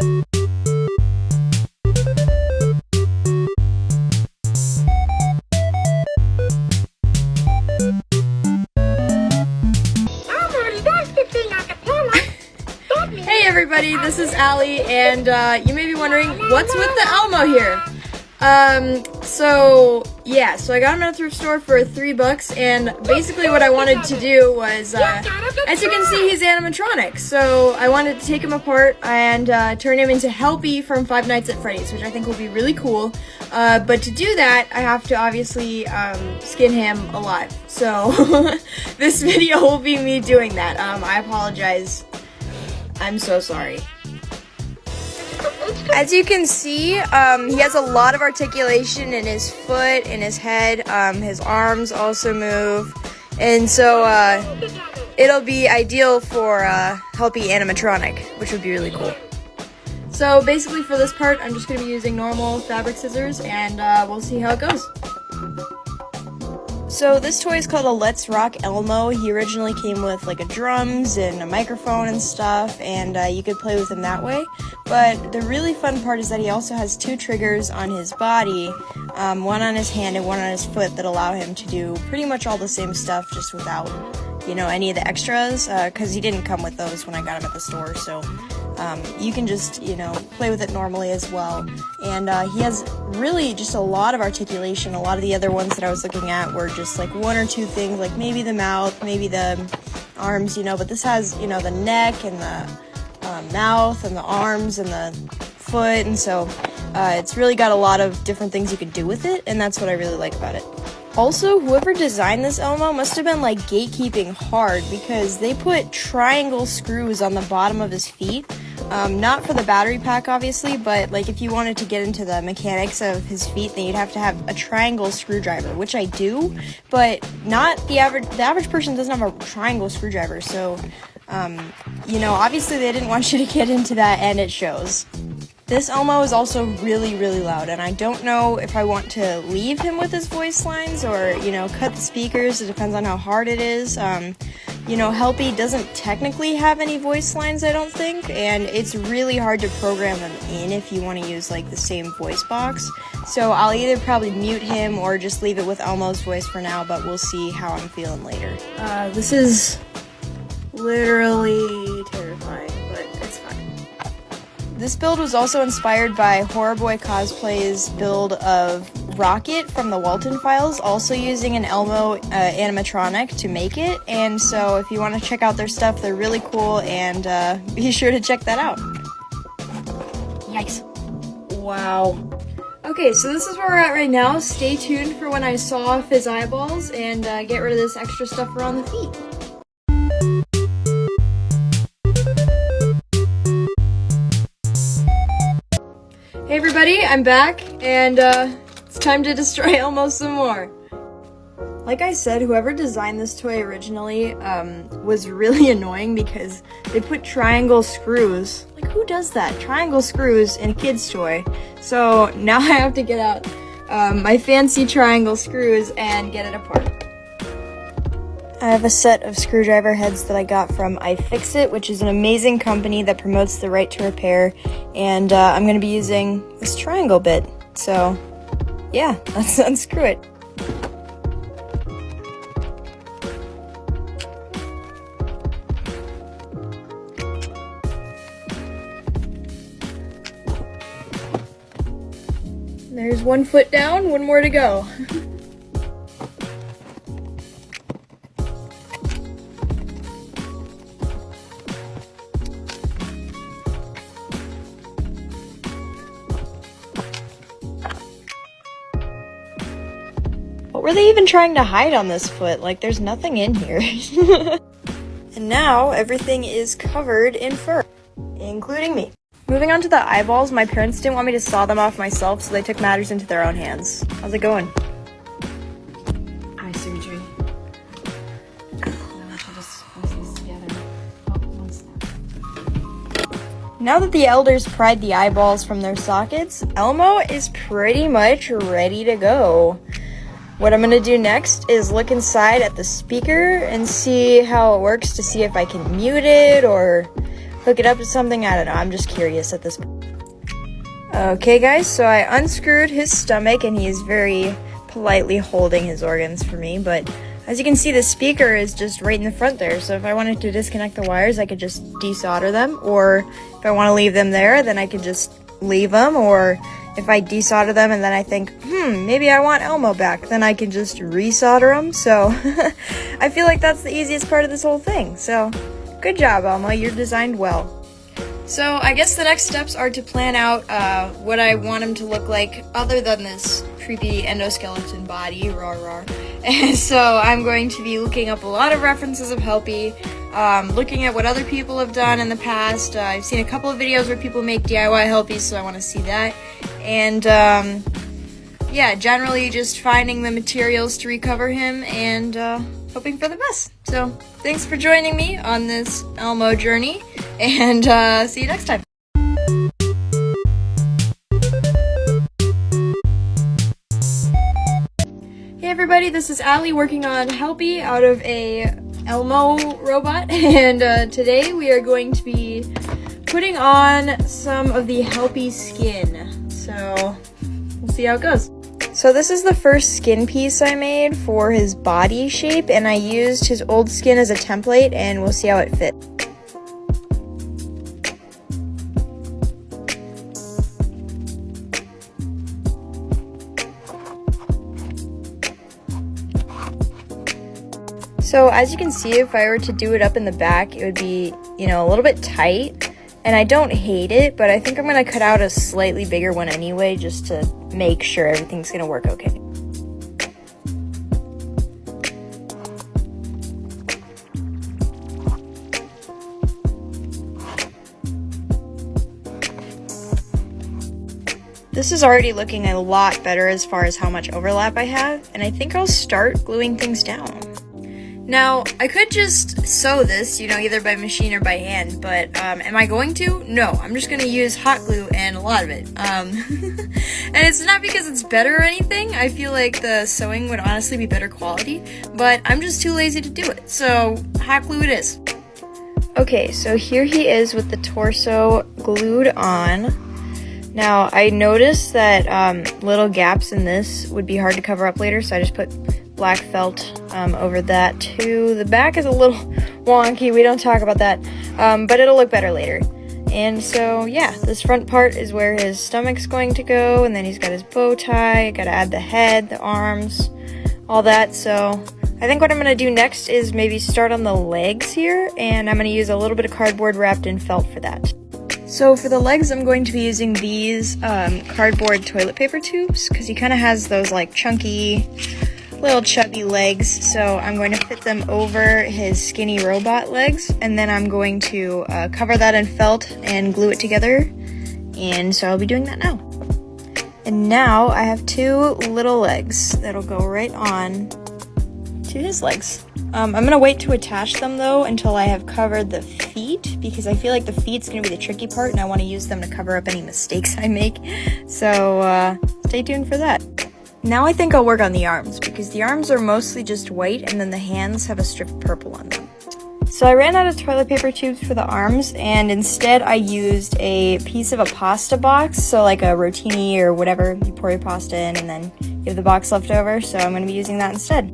Hey everybody, this is Allie, and you may be wondering, what's with the Elmo here? So I got him at a thrift store for $3, and basically what I wanted to do was, as you can see, he's animatronic, so I wanted to take him apart and turn him into Helpy from Five Nights at Freddy's, which I think will be really cool, but to do that, I have to obviously skin him alive, so this video will be me doing that. I apologize. I'm so sorry. As you can see, he has a lot of articulation in his foot, in his head. His arms also move, and so it'll be ideal for Helpy Animatronic, which would be really cool. So basically for this part, I'm just going to be using normal fabric scissors, and we'll see how it goes. So this toy is called a Let's Rock Elmo. He originally came with like a drums and a microphone and stuff, and you could play with him that way. But the really fun part is that he also has two triggers on his body, one on his hand and one on his foot, that allow him to do pretty much all the same stuff, just without, you know, any of the extras, because he didn't come with those when I got him at the store, so you can just, you know, play with it normally as well. And he has really just a lot of articulation. A lot of the other ones that I was looking at were just like one or two things, like maybe the mouth, maybe the arms, you know, but this has, you know, the neck and the mouth and the arms and the foot, and so it's really got a lot of different things you could do with it, and that's what I really like about it. Also, whoever designed this Elmo must have been like gatekeeping hard, because they put triangle screws on the bottom of his feet. Not for the battery pack, obviously, but like if you wanted to get into the mechanics of his feet, then you'd have to have a triangle screwdriver, which I do, but not the average. The average person doesn't have a triangle screwdriver, so you know, obviously they didn't want you to get into that, and it shows. This Elmo is also really, really loud, and I don't know if I want to leave him with his voice lines or, you know, cut the speakers. It depends on how hard it is. You know, Helpy doesn't technically have any voice lines, I don't think, and it's really hard to program them in if you want to use, like, the same voice box. So I'll either probably mute him or just leave it with Elmo's voice for now, but we'll see how I'm feeling later. This is literally terrifying, but it's fine. This build was also inspired by Horrorboy Cosplay's build of Rocket from the Walton Files, also using an Elmo animatronic to make it, and so if you want to check out their stuff, they're really cool, and be sure to check that out. Yikes. Wow. Okay, so this is where we're at right now. Stay tuned for when I saw off his eyeballs and get rid of this extra stuff around the feet. Hey everybody, I'm back, and it's time to destroy Elmo some more. Like I said, whoever designed this toy originally was really annoying, because they put triangle screws. Like, who does that? Triangle screws in a kid's toy. So now I have to get out my fancy triangle screws and get it apart. I have a set of screwdriver heads that I got from iFixit, which is an amazing company that promotes the right to repair, and I'm going to be using this triangle bit. So, yeah, let's unscrew it. There's one foot down, one more to go. What were they even trying to hide on this foot? Like, there's nothing in here. And now, everything is covered in fur, including me. Moving on to the eyeballs, my parents didn't want me to saw them off myself, so they took matters into their own hands. How's it going? Eye surgery. Now that the elders pried the eyeballs from their sockets, Elmo is pretty much ready to go. What I'm going to do next is look inside at the speaker and see how it works, to see if I can mute it or hook it up to something. I don't know, I'm just curious at this point. Okay guys, so I unscrewed his stomach and he is very politely holding his organs for me, but as you can see, the speaker is just right in the front there, so if I wanted to disconnect the wires, I could just desolder them, or if I want to leave them there, then I could just leave them, or if I desolder them and then I think, maybe I want Elmo back, then I can just resolder them, so I feel like that's the easiest part of this whole thing, so good job, Elmo, you're designed well. So I guess the next steps are to plan out what I want him to look like other than this creepy endoskeleton body, rah. And so I'm going to be looking up a lot of references of Helpy, looking at what other people have done in the past. I've seen a couple of videos where people make DIY Helpys, so I want to see that. And yeah, generally just finding the materials to recover him and hoping for the best. So thanks for joining me on this Elmo journey, and see you next time. Hey everybody, this is Allie working on Helpy out of a Elmo robot, and today we are going to be putting on some of the Helpy skin. So we'll see how it goes. So this is the first skin piece I made for his body shape, and I used his old skin as a template, and we'll see how it fits. So as you can see, if I were to do it up in the back, it would be, a little bit tight. And I don't hate it, but I think I'm going to cut out a slightly bigger one anyway, just to make sure everything's going to work okay. This is already looking a lot better as far as how much overlap I have, and I think I'll start gluing things down. Now, I could just sew this, either by machine or by hand, but am I going to? No, I'm just going to use hot glue and a lot of it. And it's not because it's better or anything. I feel like the sewing would honestly be better quality, but I'm just too lazy to do it, so hot glue it is. Okay, so here he is with the torso glued on. Now, I noticed that little gaps in this would be hard to cover up later, so I just put black felt over that too. The back is a little wonky, we don't talk about that, but it'll look better later. And so yeah, this front part is where his stomach's going to go, and then he's got his bow tie. I gotta add the head, the arms, all that. So I think what I'm gonna do next is maybe start on the legs here, and I'm gonna use a little bit of cardboard wrapped in felt for that. So for the legs, I'm going to be using these cardboard toilet paper tubes, because he kind of has those like chunky, little chubby legs, so I'm going to fit them over his skinny robot legs, and then I'm going to cover that in felt and glue it together, and so I'll be doing that now. And now I have two little legs that'll go right on to his legs. I'm going to wait to attach them though until I have covered the feet, because I feel like the feet's going to be the tricky part, and I want to use them to cover up any mistakes I make, so stay tuned for that. Now I think I'll work on the arms, because the arms are mostly just white, and then the hands have a strip of purple on them. So I ran out of toilet paper tubes for the arms, and instead I used a piece of a pasta box, so like a rotini or whatever, you pour your pasta in and then you have the box left over, so I'm going to be using that instead.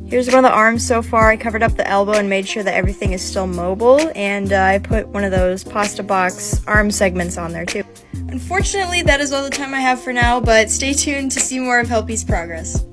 Here's one of the arms so far. I covered up the elbow and made sure that everything is still mobile, and I put one of those pasta box arm segments on there too. Unfortunately, that is all the time I have for now, but stay tuned to see more of Helpy's progress.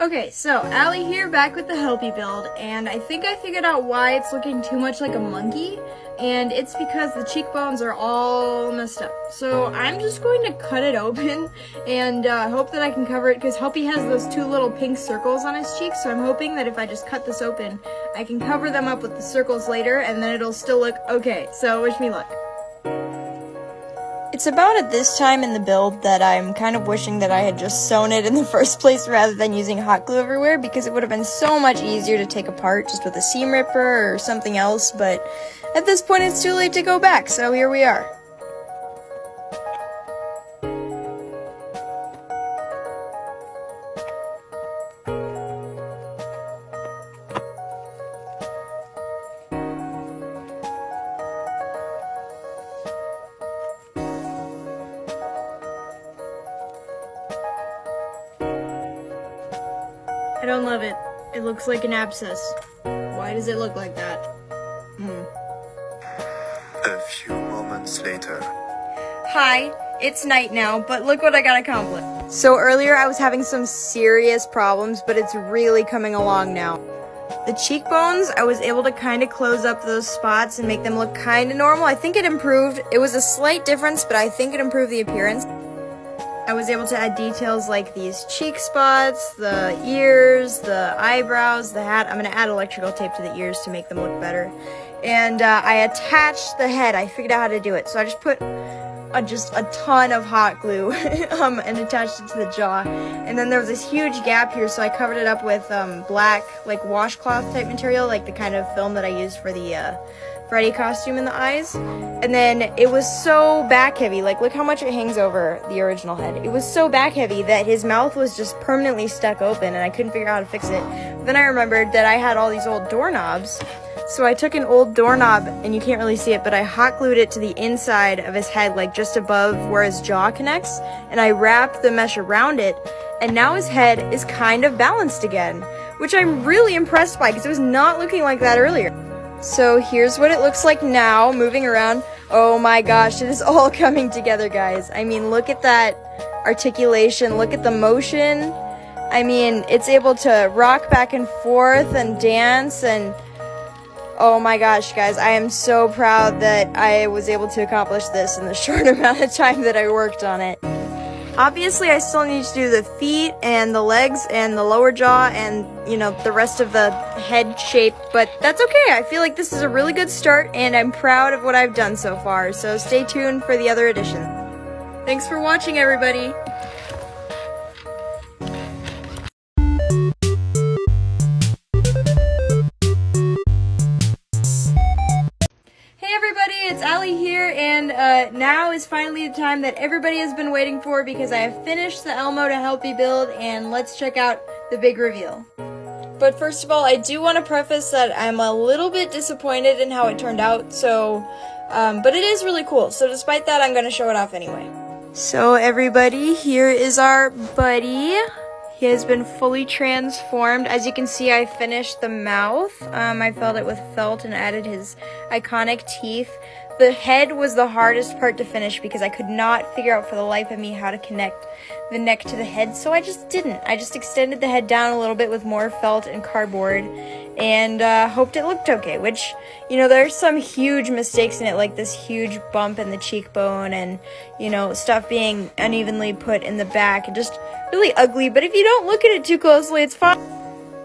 Okay, so Allie here, back with the Helpy build, and I think I figured out why it's looking too much like a monkey, and it's because the cheekbones are all messed up. So I'm just going to cut it open and hope that I can cover it, because Helpy has those two little pink circles on his cheeks, so I'm hoping that if I just cut this open, I can cover them up with the circles later, and then it'll still look okay. So wish me luck. It's about at this time in the build that I'm kind of wishing that I had just sewn it in the first place rather than using hot glue everywhere, because it would have been so much easier to take apart just with a seam ripper or something else, but at this point it's too late to go back, so here we are. I don't love it. It looks like an abscess. Why does it look like that? A few moments later. Hi, it's night now, but look what I got accomplished. So earlier I was having some serious problems, but it's really coming along now. The cheekbones, I was able to kind of close up those spots and make them look kind of normal. I think it improved. It was a slight difference, but I think it improved the appearance. I was able to add details like these cheek spots, the ears, the eyebrows, the hat. I'm going to add electrical tape to the ears to make them look better. And I attached the head. I figured out how to do it. So I just put just a ton of hot glue and attached it to the jaw. And then there was this huge gap here, so I covered it up with black, like washcloth type material, like the kind of film that I used for the Freddy costume in the eyes. And then it was so back heavy, like look how much it hangs over the original head. It was so back heavy that his mouth was just permanently stuck open and I couldn't figure out how to fix it. But then I remembered that I had all these old doorknobs. So I took an old doorknob, and you can't really see it, but I hot glued it to the inside of his head, like just above where his jaw connects, and I wrapped the mesh around it, and now his head is kind of balanced again, which I'm really impressed by because it was not looking like that earlier. So here's what it looks like now, moving around. Oh my gosh, it is all coming together, guys. I mean, look at that articulation, look at the motion. I mean, it's able to rock back and forth and dance, and oh my gosh, guys, I am so proud that I was able to accomplish this in the short amount of time that I worked on it. Obviously, I still need to do the feet and the legs and the lower jaw and, you know, the rest of the head shape, but that's okay. I feel like this is a really good start, and I'm proud of what I've done so far, so stay tuned for the other edition. Thanks for watching, everybody. It's Allie here, and now is finally the time that everybody has been waiting for because I have finished the Elmo to Helpy build, and let's check out the big reveal. But first of all, I do want to preface that I'm a little bit disappointed in how it turned out, so, but it is really cool, so despite that, I'm going to show it off anyway. So everybody, here is our buddy. He has been fully transformed. As you can see, I finished the mouth. I filled it with felt and added his iconic teeth. The head was the hardest part to finish because I could not figure out for the life of me how to connect the neck to the head, so I just didn't. I just extended the head down a little bit with more felt and cardboard and hoped it looked okay, which, you know, there's some huge mistakes in it, like this huge bump in the cheekbone and, you know, stuff being unevenly put in the back and just really ugly, but if you don't look at it too closely, it's fine.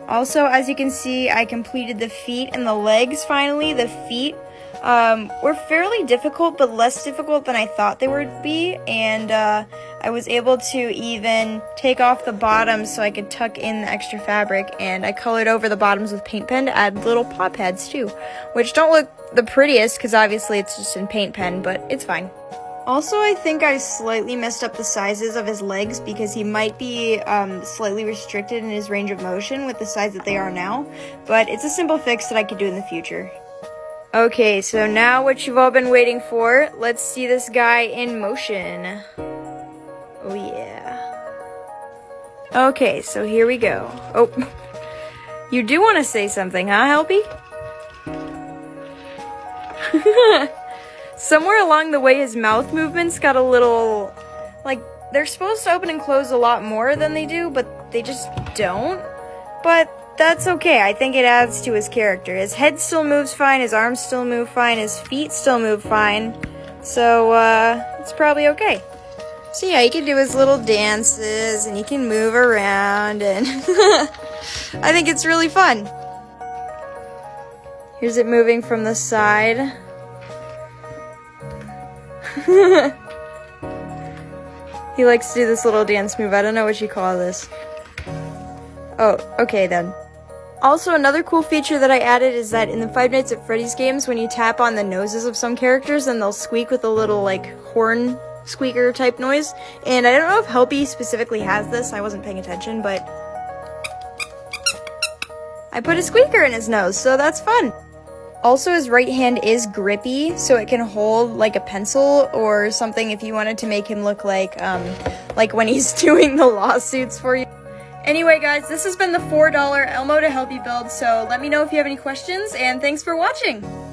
Also, as you can see, I completed the feet and the legs finally. The feet were fairly difficult, but less difficult than I thought they would be, and I was able to even take off the bottoms so I could tuck in the extra fabric, and I colored over the bottoms with paint pen to add little paw pads too, which don't look the prettiest because obviously it's just in paint pen, but it's fine. Also, I think I slightly messed up the sizes of his legs because he might be slightly restricted in his range of motion with the size that they are now, but it's a simple fix that I could do in the future. Okay, so now what you've all been waiting for, let's see this guy in motion. Oh yeah. Okay, so here we go. Oh, you do want to say something, huh, Helpy? Somewhere along the way, his mouth movements got a little, like, they're supposed to open and close a lot more than they do, but they just don't. But that's okay. I think it adds to his character. His head still moves fine, his arms still move fine, his feet still move fine. So, it's probably okay. So yeah, he can do his little dances, and he can move around, and I think it's really fun. Here's it moving from the side. He likes to do this little dance move. I don't know what you call this. Oh, okay then. Also, another cool feature that I added is that in the Five Nights at Freddy's games, when you tap on the noses of some characters, then they'll squeak with a little, like, horn squeaker type noise. And I don't know if Helpy specifically has this. I wasn't paying attention, but I put a squeaker in his nose, so that's fun. Also, his right hand is grippy, so it can hold like a pencil or something if you wanted to make him look like when he's doing the lawsuits for you. Anyway guys, this has been the $4 Elmo to Helpy build, so let me know if you have any questions, and thanks for watching!